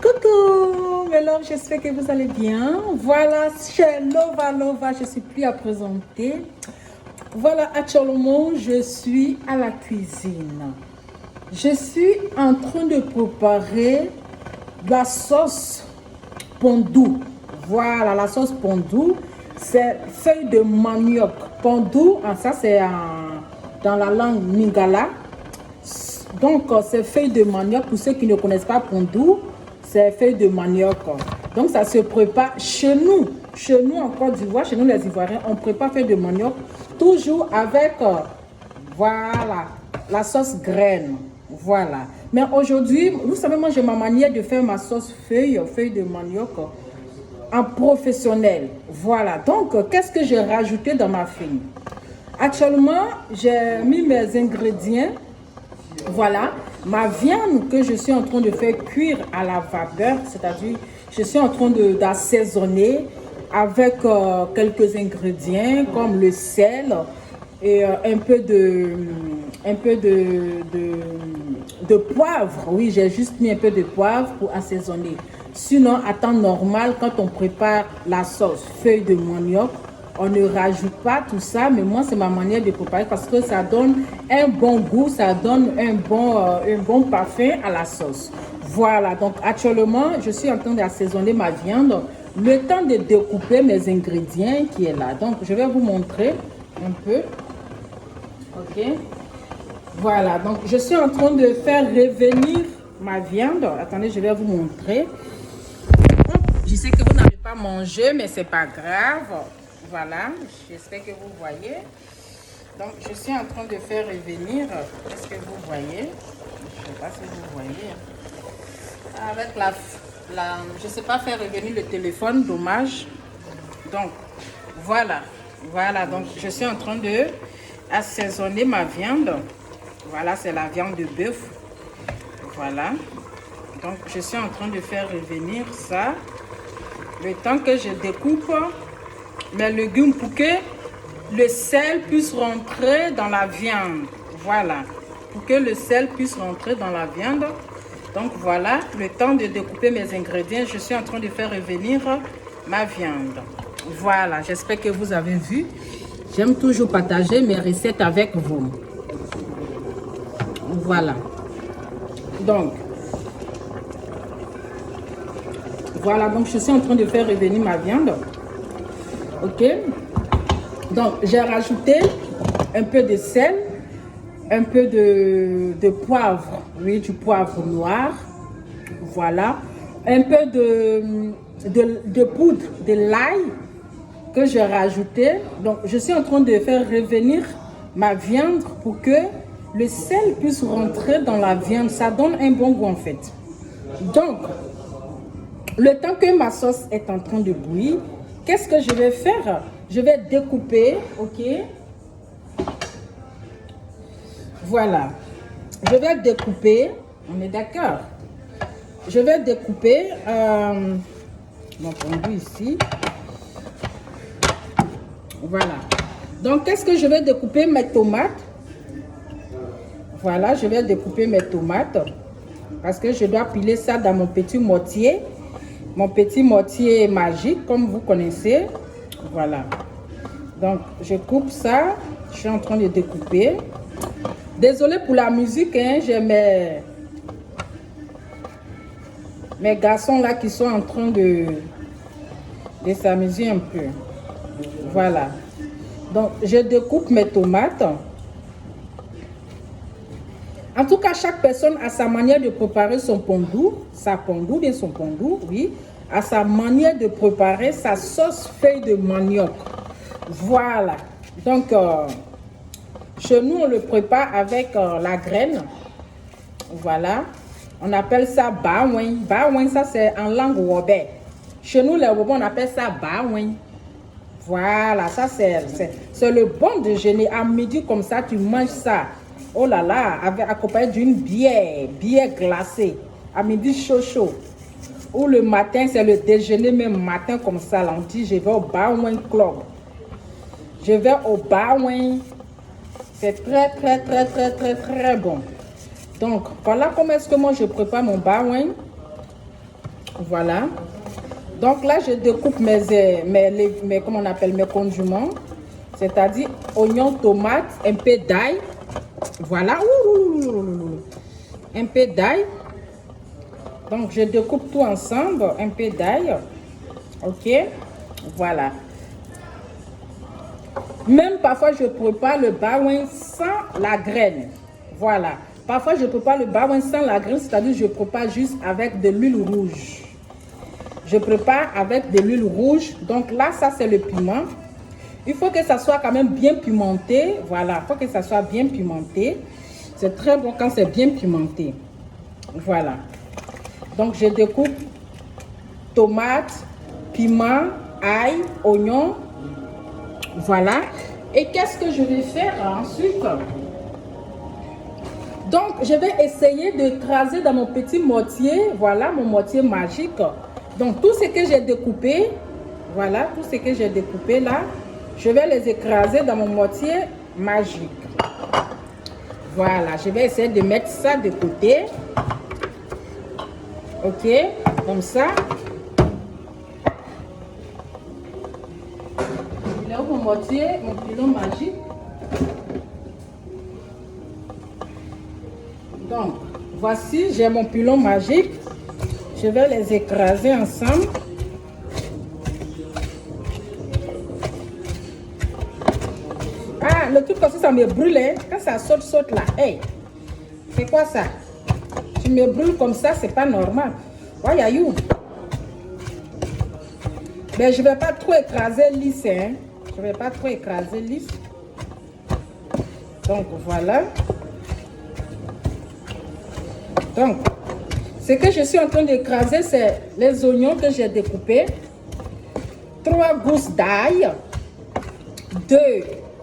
Coucou mes loves, j'espère que vous allez bien. Voilà, chez Lova, je suis plus à présenter. Voilà, actuellement, je suis à la cuisine. Je suis en train de préparer la sauce pondou. Voilà, la sauce pondou, c'est feuille de manioc. Pondou, ça c'est dans la langue lingala. Donc, c'est feuille de manioc. Pour ceux qui ne connaissent pas pondou, c'est feuille de manioc. Donc, ça se prépare chez nous. Chez nous en Côte d'Ivoire, chez nous les Ivoiriens, on prépare feuille de manioc toujours avec, voilà, la sauce graine. Voilà. Mais aujourd'hui, vous savez, moi, j'ai ma manière de faire ma sauce feuille de manioc en professionnel. Voilà. Donc, qu'est-ce que j'ai rajouté dans ma feuille? Actuellement, j'ai mis mes ingrédients. Voilà, ma viande que je suis en train de faire cuire à la vapeur, c'est-à-dire je suis en train d'assaisonner avec quelques ingrédients comme le sel et un peu de poivre. Oui, j'ai juste mis un peu de poivre pour assaisonner. Sinon, à temps normal, quand on prépare la sauce feuille de manioc, on ne rajoute pas tout ça, mais moi, c'est ma manière de préparer parce que ça donne un bon goût, ça donne un bon parfum à la sauce. Voilà, donc actuellement, je suis en train d'assaisonner ma viande. Le temps de découper mes ingrédients qui est là. Donc, je vais vous montrer un peu. Ok. Voilà, donc je suis en train de faire revenir ma viande. Attendez, je vais vous montrer. Je sais que vous n'avez pas mangé, mais c'est pas grave. Voilà, j'espère que vous voyez. Donc, je suis en train de faire revenir. Est-ce que vous voyez? Je ne sais pas si vous voyez. Avec je ne sais pas faire revenir le téléphone, dommage. Donc, voilà. Voilà, donc je suis en train de assaisonner ma viande. Voilà, c'est la viande de bœuf. Voilà. Donc, je suis en train de faire revenir ça. Le temps que je découpe mes légumes pour que le sel puisse rentrer dans la viande. Voilà. Pour que le sel puisse rentrer dans la viande. Donc voilà, le temps de découper mes ingrédients, je suis en train de faire revenir ma viande. Voilà, j'espère que vous avez vu. J'aime toujours partager mes recettes avec vous. Voilà. Donc, voilà, donc je suis en train de faire revenir ma viande. Ok, donc j'ai rajouté un peu de sel, un peu de poivre, oui, du poivre noir, voilà, un peu de poudre de l'ail que j'ai rajouté. Donc je suis en train de faire revenir ma viande pour que le sel puisse rentrer dans la viande, ça donne un bon goût en fait. Donc, le temps que ma sauce est en train de bouillir, qu'est-ce que je vais faire? Je vais découper, ok? Voilà. Je vais découper, on est d'accord? Je vais découper mon pondu ici. Voilà. Donc, qu'est-ce que je vais découper? Mes tomates. Voilà, je vais découper mes tomates parce que je dois piler ça dans mon petit mortier. Mon petit mortier magique, comme vous connaissez. Voilà. Donc, je coupe ça. Je suis en train de découper. Désolée pour la musique, hein. J'ai mes garçons là qui sont en train de s'amuser un peu. Voilà. Donc, je découpe mes tomates. En tout cas, chaque personne a sa manière de préparer son pondou, bien son pondou, oui, a sa manière de préparer sa sauce feuille de manioc. Voilà. Donc, chez nous, on le prépare avec la graine. Voilà. On appelle ça baouin. Baouin, ça c'est en langue wobé. Chez nous, les wobés, on appelle ça baouin. Voilà, ça c'est le bon déjeuner. À midi, comme ça, tu manges ça. Oh là là, accompagné d'une bière glacée. À midi chaud. Ou le matin, c'est le déjeuner, même matin comme ça. Là, on dit, je vais au Baouin Club. Je vais au Baouin. C'est très bon. Donc, voilà comment est-ce que moi je prépare mon bawang. Voilà. Donc là, je découpe comment on appelle, mes condiments. C'est-à-dire oignons, tomates, un peu d'ail. Voilà. Un peu d'ail. Donc, je découpe tout ensemble. Un peu d'ail. Ok. Voilà. Même parfois, je prépare le bawang sans la graine. Voilà. Parfois, je prépare le bawang sans la graine, c'est-à-dire je prépare juste avec de l'huile rouge. Je prépare avec de l'huile rouge. Donc là, ça, c'est le piment. Il faut que ça soit quand même bien pimenté. Voilà, il faut que ça soit bien pimenté. C'est très bon quand c'est bien pimenté. Voilà. Donc, je découpe tomates, piment, ail, oignon. Voilà. Et qu'est-ce que je vais faire ensuite? Donc, je vais essayer d'écraser dans mon petit mortier. Voilà, mon mortier magique. Donc, tout ce que j'ai découpé, voilà, tout ce que j'ai découpé là, je vais les écraser dans mon mortier magique. Voilà, je vais essayer de mettre ça de côté. Ok, comme ça. Il est où mon mortier, mon pilon magique? Donc, voici, j'ai mon pilon magique. Je vais les écraser ensemble. Ah, le truc comme ça me brûle. Hein? Quand ça saute là. Hey, c'est quoi ça? Tu me brûles comme ça, c'est pas normal. Why are you? Mais je vais pas trop écraser lisse. Hein? Je vais pas trop écraser lisse. Donc, voilà. Donc, ce que je suis en train d'écraser, c'est les oignons que j'ai découpés, 3 gousses d'ail, 2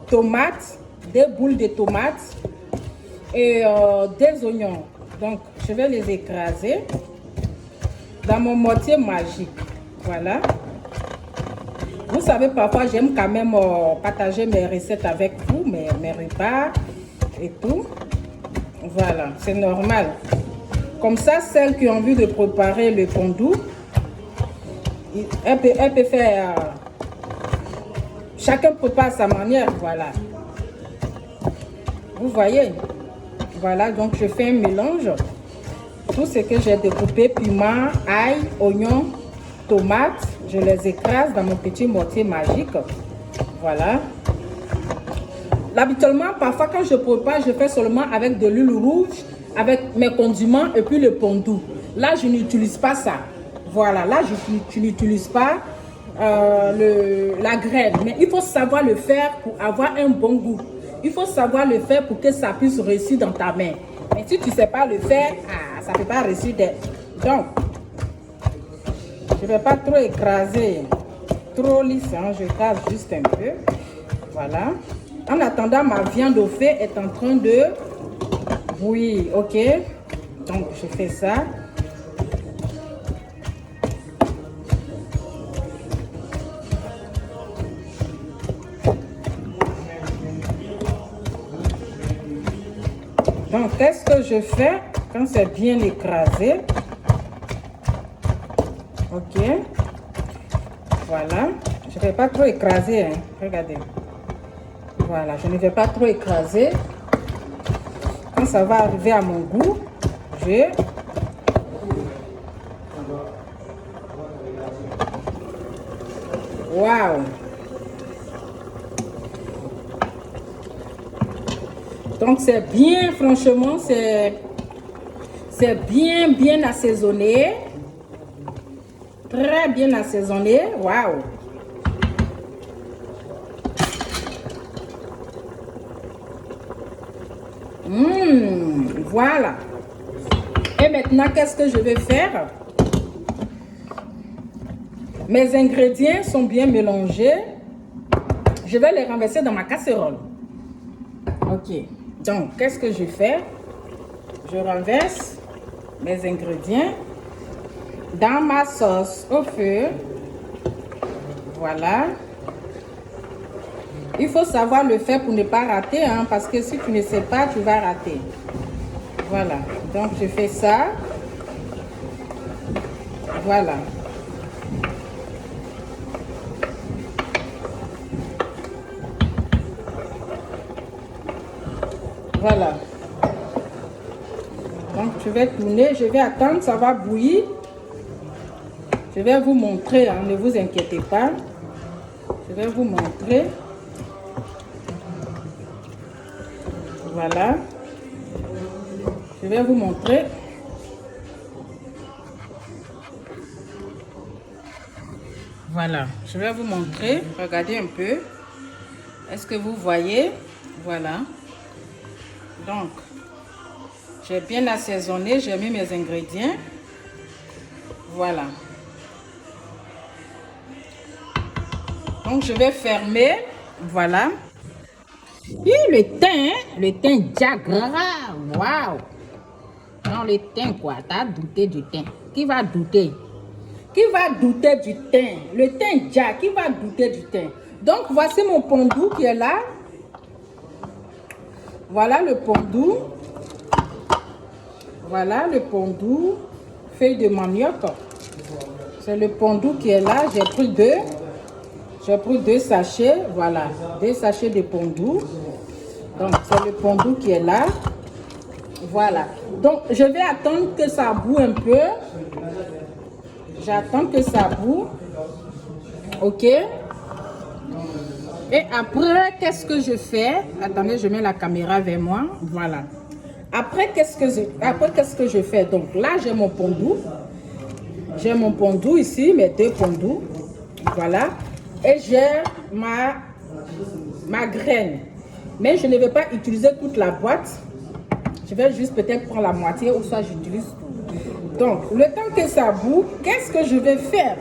tomates, 2 boules de tomates et des oignons. Donc, je vais les écraser dans mon mortier magique. Voilà. Vous savez, parfois, j'aime quand même partager mes recettes avec vous, mes repas et tout. Voilà, c'est normal. Comme ça, celles qui ont envie de préparer le fondue, elle peut faire... chacun prépare à sa manière, voilà. Vous voyez? Voilà, donc je fais un mélange. Tout ce que j'ai découpé, piment, ail, oignon, tomates, je les écrase dans mon petit mortier magique. Voilà. Habituellement, parfois quand je prépare, je fais seulement avec de l'huile rouge, avec mes condiments et puis le fondue. Là, je n'utilise pas ça. Voilà, là, je n'utilise pas la graine. Mais il faut savoir le faire pour avoir un bon goût. Il faut savoir le faire pour que ça puisse réussir dans ta main. Mais si tu ne sais pas le faire, ça ne peut pas réussir. Donc, je ne vais pas trop écraser, trop lisse. Hein, je casse juste un peu. Voilà. En attendant, ma viande au fait est en train de bouillir. Ok. Donc, je fais ça. Donc, qu'est-ce que je fais quand c'est bien écrasé? Ok. Voilà. Je ne vais pas trop écraser. Hein. Regardez. Voilà. Je ne vais pas trop écraser. Quand ça va arriver à mon goût, je... Waouh! Donc, c'est bien, franchement, c'est bien assaisonné. Très bien assaisonné. Waouh! Voilà. Et maintenant, qu'est-ce que je vais faire? Mes ingrédients sont bien mélangés. Je vais les renverser dans ma casserole. Ok. Donc, qu'est-ce que je fais? Je renverse mes ingrédients dans ma sauce au feu. Voilà. Il faut savoir le faire pour ne pas rater, hein, parce que si tu ne sais pas, tu vas rater. Voilà. Donc, je fais ça. Voilà. Voilà. Donc, je vais tourner. Je vais attendre. Ça va bouillir. Je vais vous montrer. Hein, ne vous inquiétez pas. Je vais vous montrer. Voilà. Je vais vous montrer. Voilà. Je vais vous montrer. Regardez un peu. Est-ce que vous voyez? Voilà. Donc, j'ai bien assaisonné. J'ai mis mes ingrédients. Voilà. Donc, je vais fermer. Voilà. Et le thym, hein? Le thym Jagra. Waouh! Non, le thym, quoi. T'as douté du thym. Qui va douter? Qui va douter du thym? Le thym Jack, qui va douter du thym? Donc, voici mon pondou qui est là. Voilà le pondou. Voilà le pondou. Feuille de manioc. C'est le pondou qui est là. J'ai pris deux. J'ai pris 2 sachets, voilà, 2 sachets de pondou. Donc, c'est le pondou qui est là. Voilà. Donc, je vais attendre que ça boue un peu. J'attends que ça boue. OK. Et après, qu'est-ce que je fais? Attendez, je mets la caméra vers moi. Voilà. Après, qu'est-ce que je fais? Donc, là, j'ai mon pondou. J'ai mon pondou ici, mes 2 pondous. Voilà. Et j'ai ma graine. Mais je ne vais pas utiliser toute la boîte. Je vais juste peut-être prendre la moitié ou soit j'utilise tout. Donc, le temps que ça bout, qu'est-ce que je vais faire?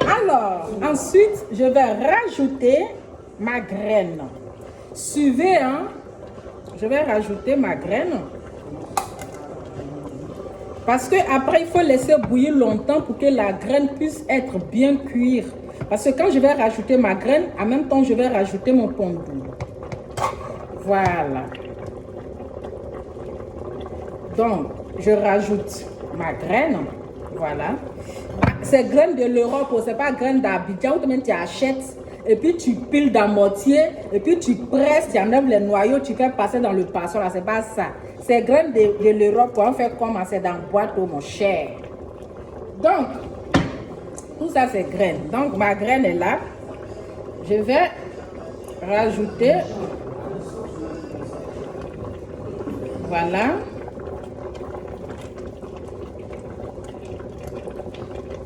Alors, ensuite, je vais rajouter ma graine. Suivez, hein? Je vais rajouter ma graine. Parce que après il faut laisser bouillir longtemps pour que la graine puisse être bien cuire. Parce que quand je vais rajouter ma graine, en même temps, je vais rajouter mon pondou. Voilà. Donc, je rajoute ma graine. Voilà. C'est graine de l'Europe, c'est pas graine d'Abidjan où tu achètes et puis tu piles dans mortier et puis tu presses, tu enlèves les noyaux, tu fais passer dans le passon. Là, c'est pas ça. C'est graine de l'Europe. On fait comment? C'est dans le boîte, mon cher. Donc, tout ça, c'est graine. Donc, ma graine est là. Je vais rajouter. Voilà.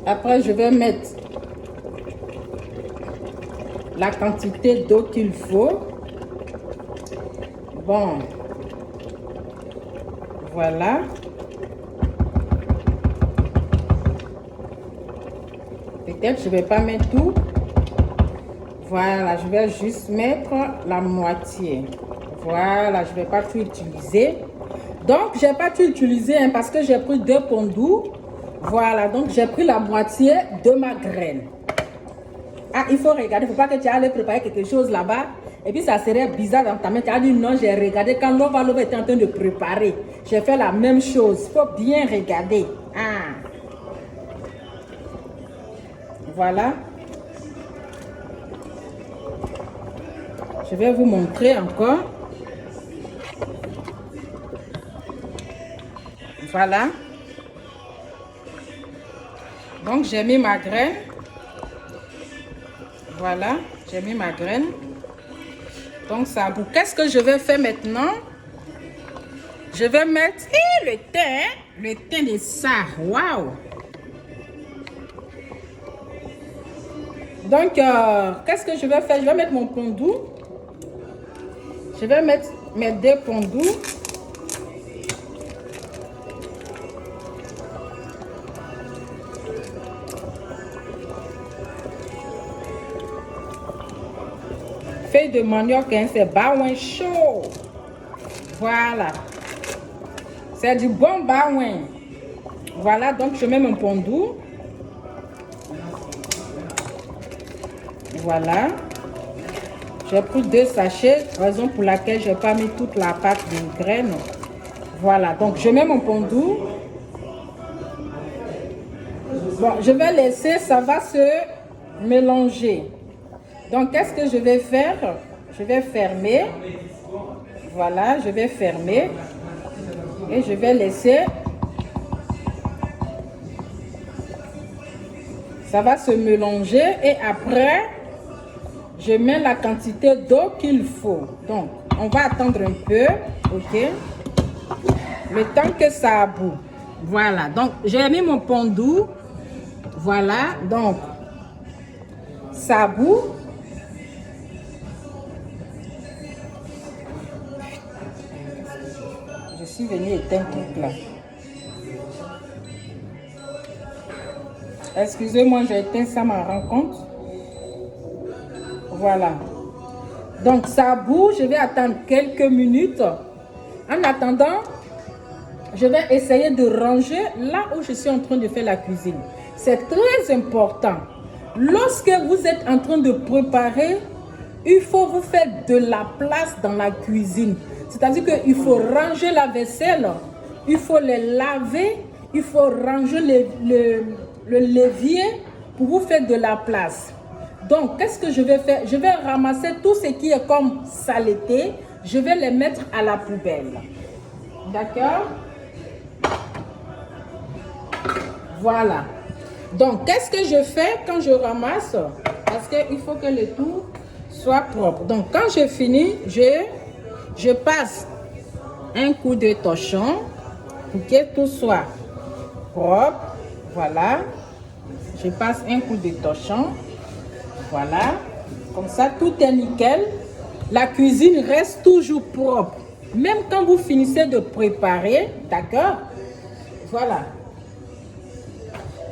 Après, je vais mettre la quantité d'eau qu'il faut. Bon. Voilà. Peut-être je ne vais pas mettre tout. Voilà, je vais juste mettre la moitié. Voilà, je ne vais pas tout utiliser. Donc, je n'ai pas tout utilisé hein, parce que j'ai pris 2 pondous. Voilà, donc j'ai pris la moitié de ma graine. Ah, il faut regarder, il ne faut pas que tu ailles préparer quelque chose là-bas. Et puis ça serait bizarre dans ta main. Tu as dit non, j'ai regardé quand Lova était en train de préparer. J'ai fait la même chose. Il faut bien regarder. Ah. Voilà. Je vais vous montrer encore. Voilà. Donc j'ai mis ma graine. Voilà, j'ai mis ma graine. Donc ça bout. Qu'est-ce que je vais faire maintenant? Je vais mettre le thym de ça. Waouh! Donc, qu'est-ce que je vais faire? Je vais mettre mon pondou. Je vais mettre mes 2 pondous. Feuille de manioc, hein, c'est baouin chaud. Voilà. C'est du bon baouin. Voilà, donc je mets mon pondou. Voilà. J'ai pris 2 sachets, raison pour laquelle je n'ai pas mis toute la pâte de graines. Voilà, donc je mets mon pondou. Bon, je vais laisser, ça va se mélanger. Donc, qu'est-ce que je vais faire? Je vais fermer. Voilà, je vais fermer. Et je vais laisser. Ça va se mélanger. Et après, je mets la quantité d'eau qu'il faut. Donc, on va attendre un peu. OK? Le temps que ça bout. Voilà. Donc, j'ai mis mon pondou. Voilà. Donc, ça bout. Je suis venue éteindre tout là. Excusez-moi, j'ai éteint ça, m'en rends compte. Voilà. Donc, ça bout. Je vais attendre quelques minutes. En attendant, je vais essayer de ranger là où je suis en train de faire la cuisine. C'est très important. Lorsque vous êtes en train de préparer, il faut vous faire de la place dans la cuisine. C'est-à-dire qu'il faut ranger la vaisselle, il faut les laver, il faut ranger le levier pour vous faire de la place. Donc, qu'est-ce que je vais faire? Je vais ramasser tout ce qui est comme saleté, je vais les mettre à la poubelle. D'accord? Voilà. Donc, qu'est-ce que je fais quand je ramasse? Parce qu'il faut que le tout soit propre. Donc, quand je finis, je passe un coup de torchon pour que tout soit propre. Voilà. Je passe un coup de torchon. Voilà. Comme ça, tout est nickel. La cuisine reste toujours propre. Même quand vous finissez de préparer, d'accord? Voilà.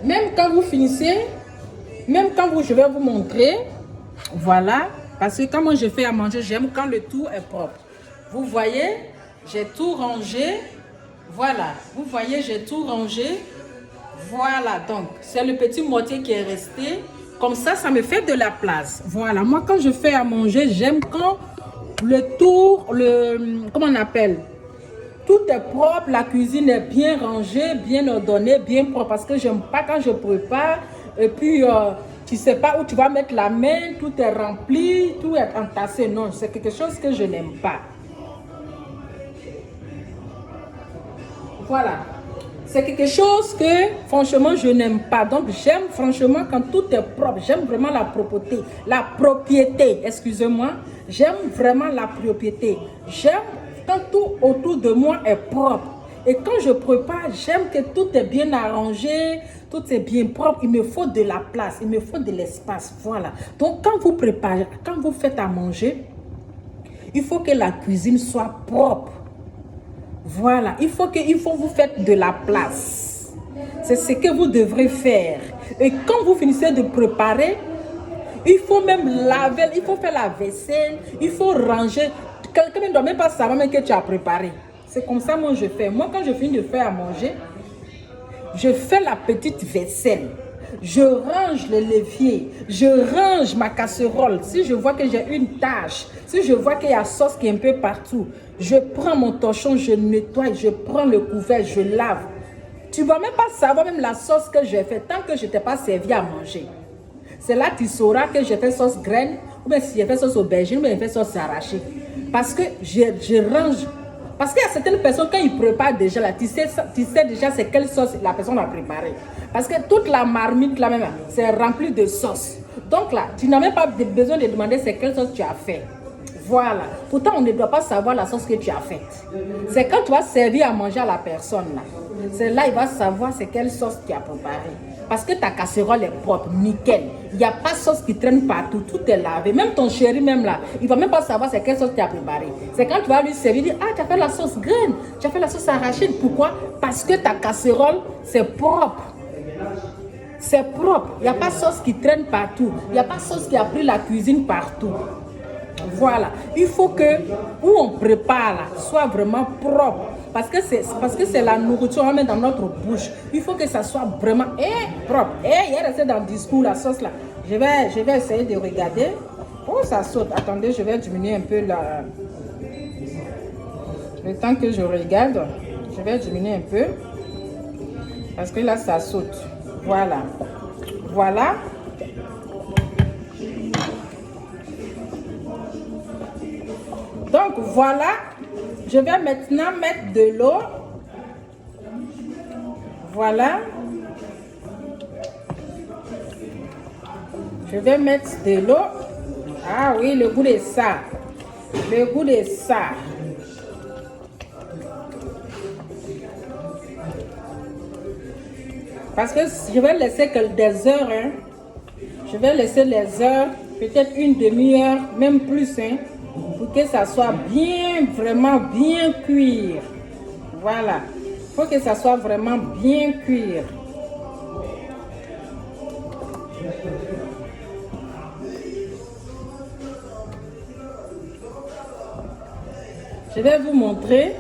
Même quand vous finissez, je vais vous montrer, voilà, parce que quand moi je fais à manger, j'aime quand le tout est propre. Vous voyez, j'ai tout rangé, voilà, vous voyez, j'ai tout rangé, voilà, donc c'est le petit mortier qui est resté, comme ça me fait de la place. Voilà, moi quand je fais à manger, j'aime quand comment on appelle? Tout est propre, la cuisine est bien rangée, bien ordonnée, bien propre. Parce que j'aime pas quand je prépare et puis tu sais pas où tu vas mettre la main, tout est rempli, tout est entassé. Non, c'est quelque chose que je n'aime pas. Voilà. C'est quelque chose que franchement je n'aime pas. Donc j'aime franchement quand tout est propre. J'aime vraiment la propreté, la propriété, excusez-moi. J'aime vraiment la propriété. J'aime quand tout autour de moi est propre. Et quand je prépare, j'aime que tout est bien arrangé, tout est bien propre. Il me faut de la place, il me faut de l'espace. Voilà. Donc quand vous préparez, quand vous faites à manger, il faut que la cuisine soit propre. Voilà, il faut vous faites de la place. C'est ce que vous devrez faire. Et quand vous finissez de préparer, il faut même laver, il faut faire la vaisselle, il faut ranger. Quelqu'un ne doit même pas savoir même que tu as préparé. C'est comme ça moi je fais. Moi quand je finis de faire à manger, je fais la petite vaisselle. Je range le levier, je range ma casserole. Si je vois que j'ai une tache, si je vois qu'il y a sauce qui est un peu partout, je prends mon torchon, je nettoie, je prends le couvert, je lave. Tu ne vas même pas savoir même la sauce que j'ai fait tant que je ne t'ai pas servi à manger. C'est là que tu sauras que j'ai fait sauce graine, ou bien si j'ai fait sauce aubergine, ou bien j'ai fait sauce arrachée. Parce que je range. Parce qu'il y a certaines personnes, quand ils préparent déjà, là, tu sais déjà c'est quelle sauce la personne a préparée. Parce que toute la marmite, là même, c'est rempli de sauce. Donc là, tu n'as même pas besoin de demander c'est quelle sauce tu as fait. Voilà. Pourtant, on ne doit pas savoir la sauce que tu as faite. C'est quand tu vas servir à manger à la personne, là. C'est là il va savoir c'est quelle sauce tu as préparée. Parce que ta casserole est propre, nickel. Il n'y a pas de sauce qui traîne partout, tout est lavé. Même ton chéri, même là, il ne va même pas savoir c'est quelle sauce tu as préparée. C'est quand tu vas lui servir, dire, ah, tu as fait la sauce graine, tu as fait la sauce arachide. Pourquoi? Parce que ta casserole, c'est propre. C'est propre. Il n'y a pas de sauce qui traîne partout. Il n'y a pas de sauce qui a pris la cuisine partout. Voilà. Il faut que où on prépare là, soit vraiment propre. Parce que c'est la nourriture qu'on met dans notre bouche. Il faut que ça soit vraiment propre. Il est resté dans le discours la sauce là. Je vais essayer de regarder. Oh, ça saute. Attendez, je vais diminuer un peu le temps que je regarde. Je vais diminuer un peu. Parce que là, ça saute. Voilà. Voilà. Donc, voilà. Je vais maintenant mettre de l'eau. Voilà. Je vais mettre de l'eau. Ah oui, le goût de ça. Le goût de ça. Parce que je vais laisser que des heures. Hein. Je vais laisser les heures, peut-être une demi-heure, même plus. Hein, pour que ça soit bien, vraiment bien cuire. Voilà. Il faut que ça soit vraiment bien cuire. Je vais vous montrer.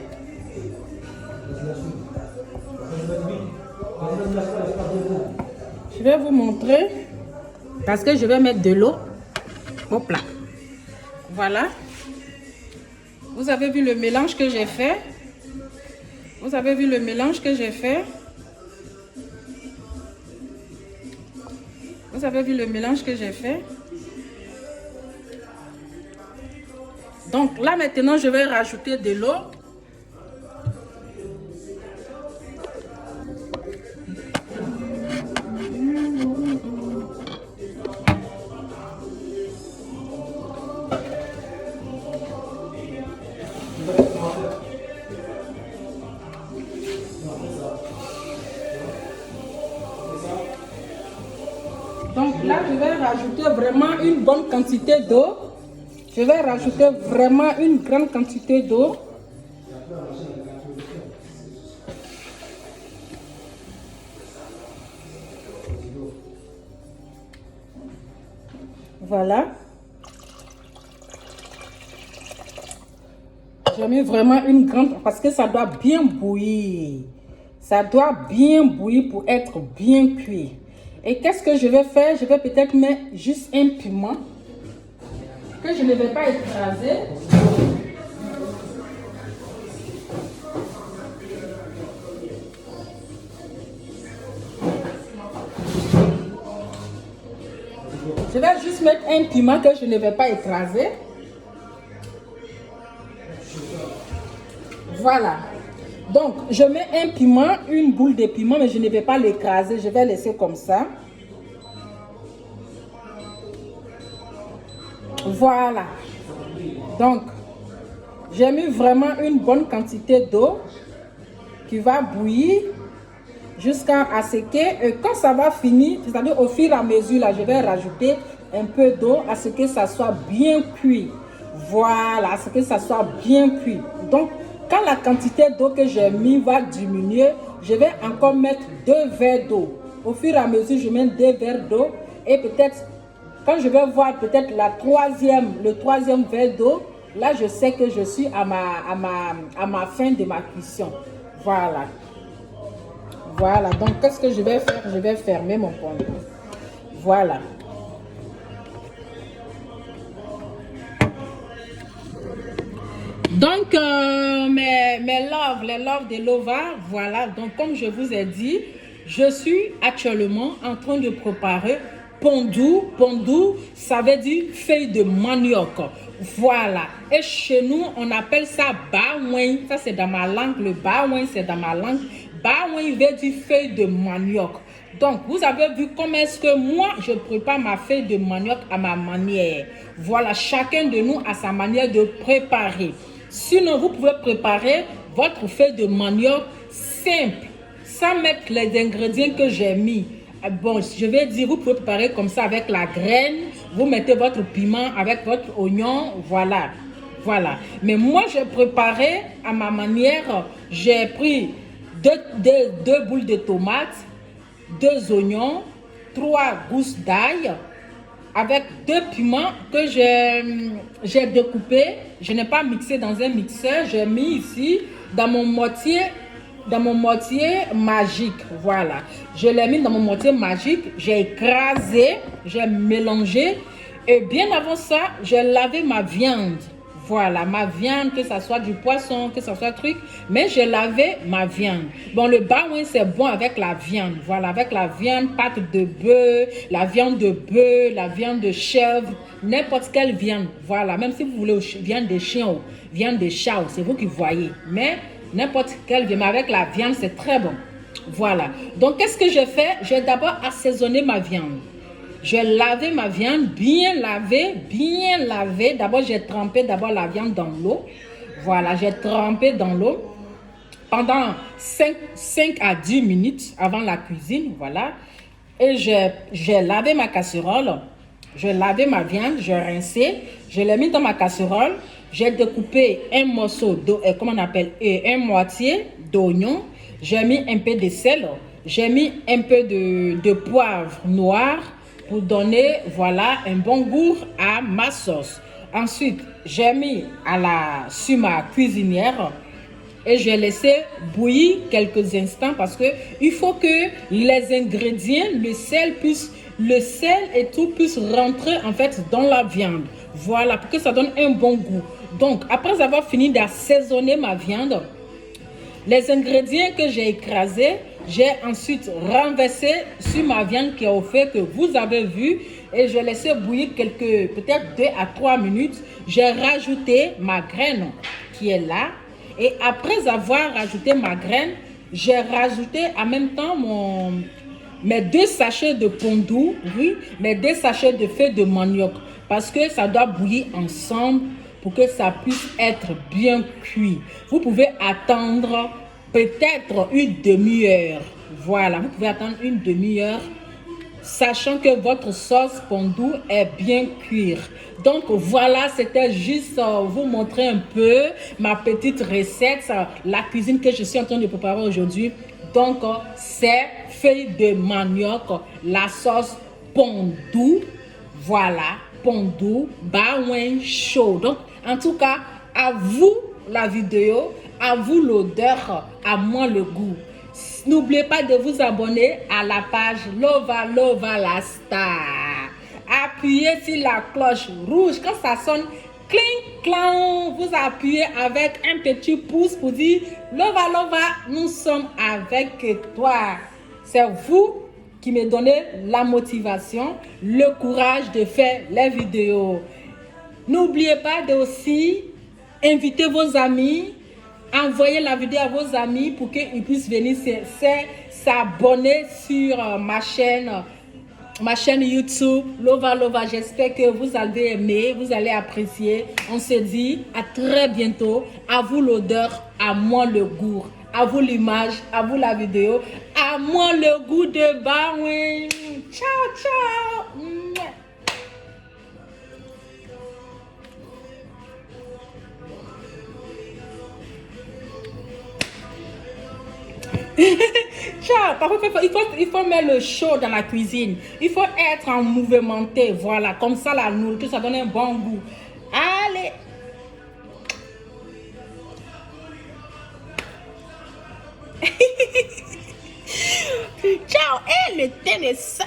Je vais vous montrer. Parce que je vais mettre de l'eau. Hop là. Voilà. Vous avez vu le mélange que j'ai fait. Vous avez vu le mélange que j'ai fait. Vous avez vu le mélange que j'ai fait. Donc là maintenant, je vais rajouter de l'eau. Donc là, je vais rajouter vraiment une bonne quantité d'eau. Je vais rajouter vraiment une grande quantité d'eau. Voilà. J'ai mis vraiment une grande parce que ça doit bien bouillir. Ça doit bien bouillir pour être bien cuit. Et qu'est-ce que je vais faire? Je vais peut-être mettre juste un piment que je ne vais pas écraser. Je vais juste mettre un piment que je ne vais pas écraser. Voilà. Donc, je mets un piment, une boule de piment, mais je ne vais pas l'écraser. Je vais laisser comme ça. Voilà. Donc, j'ai mis vraiment une bonne quantité d'eau qui va bouillir jusqu'à ce que, quand ça va finir, c'est-à-dire au fur et à mesure, là, je vais rajouter un peu d'eau à ce que ça soit bien cuit. Voilà, à ce que ça soit bien cuit. Donc, quand la quantité d'eau que j'ai mis va diminuer, je vais encore mettre 2 verres d'eau. Au fur et à mesure, je mets 2 verres d'eau et peut-être, quand je vais voir peut-être le troisième verre d'eau, là, je sais que je suis à ma fin de ma cuisson. Voilà. Voilà, donc qu'est-ce que je vais faire? Je vais fermer mon poêle. Voilà. Donc, les loves de l'ova, voilà. Donc, comme je vous ai dit, je suis actuellement en train de préparer pondou. Pondou, ça veut dire feuille de manioc. Voilà. Et chez nous, on appelle ça baouin. Ça, c'est dans ma langue. Le baouin, c'est dans ma langue. Baouin veut dire feuille de manioc. Donc, vous avez vu comment est-ce que moi, je prépare ma feuille de manioc à ma manière. Voilà, chacun de nous a sa manière de préparer. Sinon, vous pouvez préparer votre feuille de manioc simple, sans mettre les ingrédients que j'ai mis. Bon, je vais dire, vous pouvez préparer comme ça avec la graine. Vous mettez votre piment avec votre oignon, voilà. Voilà. Mais moi, j'ai préparé à ma manière. J'ai pris deux boules de tomates, 2 oignons, 3 gousses d'ail, avec 2 piments que j'ai découpés. Je n'ai pas mixé dans un mixeur. J'ai mis ici dans mon mortier magique. Voilà. Je l'ai mis dans mon mortier magique. J'ai écrasé, j'ai mélangé. Et bien avant ça, j'ai lavé ma viande. Voilà, ma viande, que ça soit du poisson, que ça soit truc, mais j'ai lavé ma viande. Bon, le baouen, c'est bon avec la viande. Voilà, avec la viande, pâte de bœuf, la viande de bœuf, la viande de chèvre, n'importe quelle viande. Voilà, même si vous voulez viande de chien ou viande de chat, c'est vous qui voyez. Mais n'importe quelle viande, mais avec la viande, c'est très bon. Voilà. Donc, qu'est-ce que je fais? J'ai d'abord assaisonné ma viande. J'ai lavé ma viande, bien lavée, bien lavée. D'abord, j'ai trempé d'abord la viande dans l'eau. Voilà, j'ai trempé dans l'eau pendant 5 à 10 minutes avant la cuisine. Voilà. Et j'ai lavé ma casserole. J'ai lavé ma viande, j'ai rincé. Je l'ai mis dans ma casserole. J'ai découpé un morceau, comment on appelle, un moitié d'oignon. J'ai mis un peu de sel. J'ai mis un peu de poivre noir pour donner, voilà, un bon goût à ma sauce. Ensuite, j'ai mis sur ma cuisinière et j'ai laissé bouillir quelques instants parce que il faut que les ingrédients, le sel et tout puisse rentrer en fait dans la viande. Voilà, pour que ça donne un bon goût. Donc, après avoir fini d'assaisonner ma viande, les ingrédients que j'ai écrasés, j'ai ensuite renversé sur ma viande qui est au feu que vous avez vu et j'ai laissé bouillir peut-être 2 à 3 minutes. J'ai rajouté ma graine qui est là et après avoir rajouté ma graine, j'ai rajouté en même temps mes 2 sachets de pondou, oui, mes 2 sachets de feuilles de manioc parce que ça doit bouillir ensemble pour que ça puisse être bien cuit. Vous pouvez attendre peut-être une demi-heure. Voilà, vous pouvez attendre une demi-heure, sachant que votre sauce pondou est bien cuire. Donc voilà, c'était juste vous montrer un peu ma petite recette, la cuisine que je suis en train de préparer aujourd'hui. Donc c'est feuilles de manioc, la sauce pondou. Voilà, pondou, baouen chaud. Donc en tout cas, à vous la vidéo, à vous l'odeur, à moi le goût. N'oubliez pas de vous abonner à la page Lova Lova la Star. Appuyez sur la cloche rouge quand ça sonne cling clang. Vous appuyez avec un petit pouce pour dire Lova Lova, nous sommes avec toi. C'est vous qui me donnez la motivation, le courage de faire les vidéos. N'oubliez pas de aussi inviter vos amis, envoyer la vidéo à vos amis pour qu'ils puissent venir s'abonner sur ma chaîne YouTube Lova Lova. J'espère que vous allez aimer, vous allez apprécier. On se dit à très bientôt. À vous l'odeur, à moi le goût. À vous l'image, à vous la vidéo. À moi le goût de baouen. Ciao, ciao. Ciao. Par contre, il faut mettre le chaud dans la cuisine. Il faut être en mouvementé. Voilà, comme ça la nourriture, ça donne un bon goût. Allez. Ciao. Et le thé de ça.